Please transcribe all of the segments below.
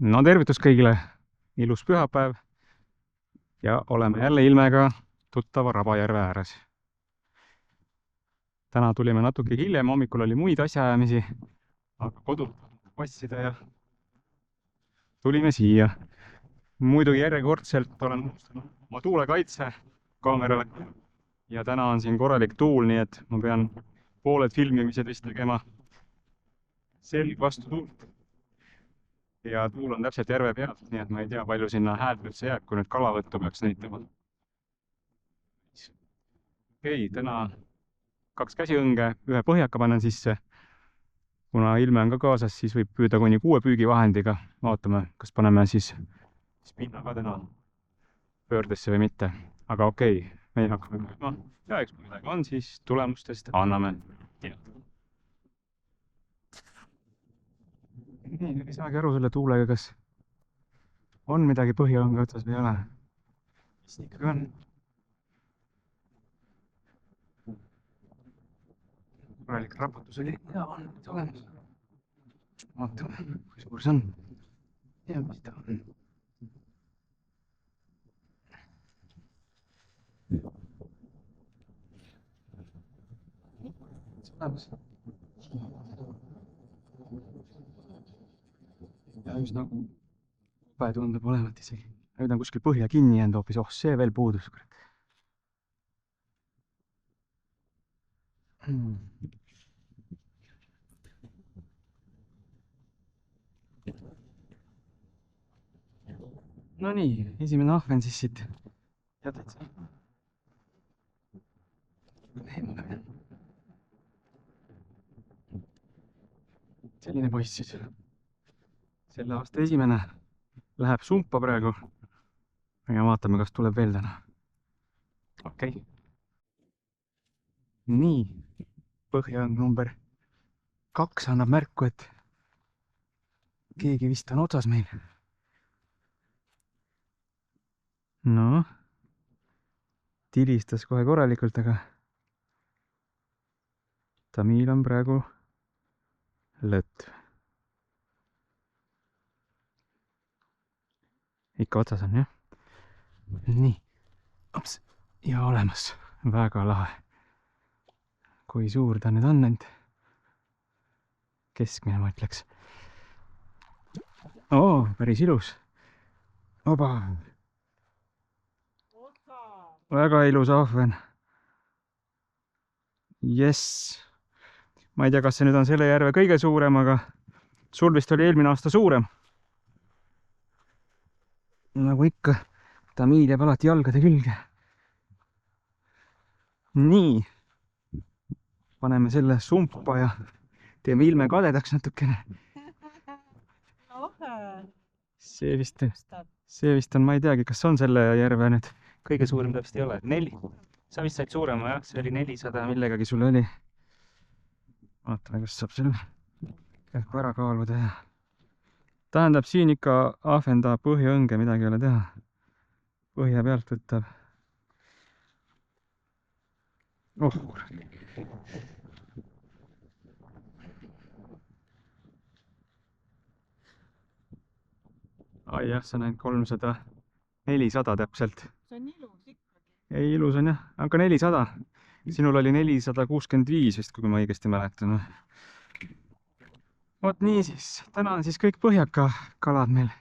No tervitus kõigile, ilus pühapäev ja oleme jälle ilmega tuttava Rabajärve ääres. Täna tulime natuke hiljem, hommikul oli muid asjaajamisi, aga kodult passida ja tulime siia. Muidugi järjekordselt olen oma tuulekaitse kaamerale ja täna on siin korralik tuul, nii et ma pean pooled filmimised vist tegema selg vastu tuult. Ja tuul on täpselt järve pealt, nii et ma ei tea, palju sinna häält üldse jääb, kui nüüd kalavõttu peaks näitama. Okei, täna 2 käsiõnge, ühe põhjaka panen sisse. Kuna ilme on ka kaasas, siis võib püüda kuni 6 püügivahendiga. Vaatame, kas paneme siis pinna ka täna pöördesse või mitte. Aga okei, meie hakkame mõõtma. Ja eks kui midagi on, siis tulemustest anname teada. Nii, ei saagi aru selle tuulega, kas on midagi põhjaõnge otsas või ei ole. Mis ikkagi on? Korralik raputus oli ja on nüüd olemas. Vaatame, kui suur see on. Ja mis ta on. See on olemas. Ja just nagu kohe tundub olevat isegi. Nüüd on kuskil põhja kinni jäänud hoopis. Oh, see veel puudus. No nii, esimene ahven siis siit. Selline poiss siis. Selle aasta esimene läheb sumpa praegu ja vaatame, kas tuleb veel täna. Okei. Nii, põhjaõng number 2 annab märku, et keegi vist on otsas meil. No, tilistas kohe korralikult, aga Tamiil on praegu lõtt. Ikka otsas on, jah? Nii. Ops. Ja olemas. Väga lahe. Kui suur ta nüüd on end? Keskmine, ma ütleks. Oo, päris ilus. Oba. Väga ilus ahven. Jess. Ma ei tea, kas see nüüd on selle järve kõige suurem, aga sul vist oli eelmine aasta suurem. Nagu ikka, Tamiil jääb alati jalgade külge. Nii. Paneme selle sumpa ja teeme ilme kadedaks natukene. See vist on, ma ei teagi, kas on selle järve nüüd kõige suurem täpselt ei ole. 4. Sa vist said suurema, jah? See oli 400 millegagi sul oli. Vaatame, kas saab selle kähku ära kaaluda ja tähendab, siin ikka ahvenda põhjaõnge, midagi ei ole teha. Põhja pealt võtab. Oh, ai jah, see on ainult 300, 400 täpselt. See on ilus ikkagi. Ei, ilus on jah, aga 400. Sinul oli 465 vist, kui ma õigesti mäletan. Vot nii siis, täna on siis kõik põhjaka kalad meil.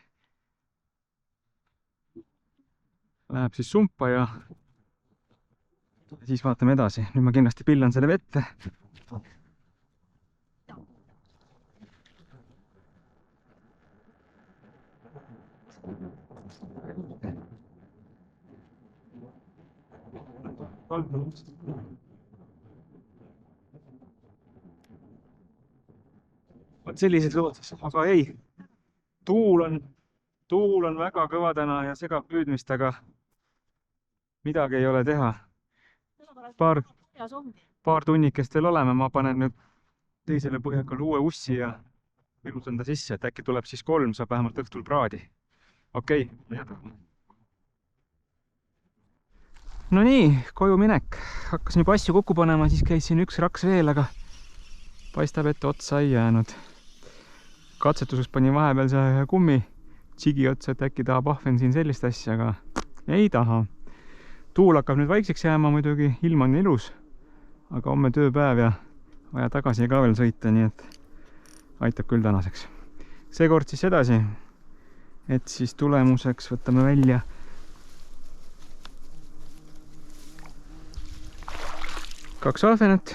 Läheb siis sumpa ja siis vaatame edasi. Nüüd ma kindlasti pillan selle vette. Vot sellised lood siis, aga ei, tuul on väga kõva täna ja segab püüdmist, aga midagi ei ole teha. Paar tunnikest veel oleme, ma panen nüüd teisele põhjakale uue ussi ja ilutan ta sisse, et äkki tuleb siis 3, saab vähemalt õhtul praadi. Okei. No nii, koju minek. Hakkasin juba asju kokku panema, siis käis siin üks raks veel, aga paistab, et otsa ei jäänud. Katsetuseks panin vahepeal see kummi Tšigi otsa, et äkki tahab ahven siin sellist asja, aga ei taha. Tuul hakkab nüüd vaikseks jääma muidugi, ilm on ilus, aga homme tööpäev ja vaja tagasi ka veel sõita, nii et aitab küll tänaseks. Seekord siis edasi, et siis tulemuseks võtame välja kaks ahvenat,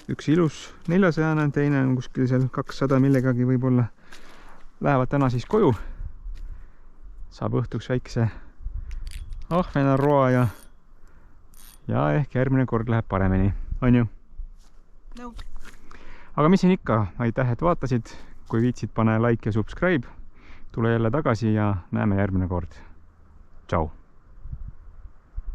üks ilus 400, teine on kuskil seal 200 millegagi võib-olla. Lähevad täna siis koju, saab õhtuks väikse ahvenaroa ja ehk järgmine kord läheb paremini, on ju? No. Aga mis siin ikka, aitäh, et vaatasid, kui viitsid, pane like ja subscribe, tule jälle tagasi ja näeme järgmine kord. Tšau!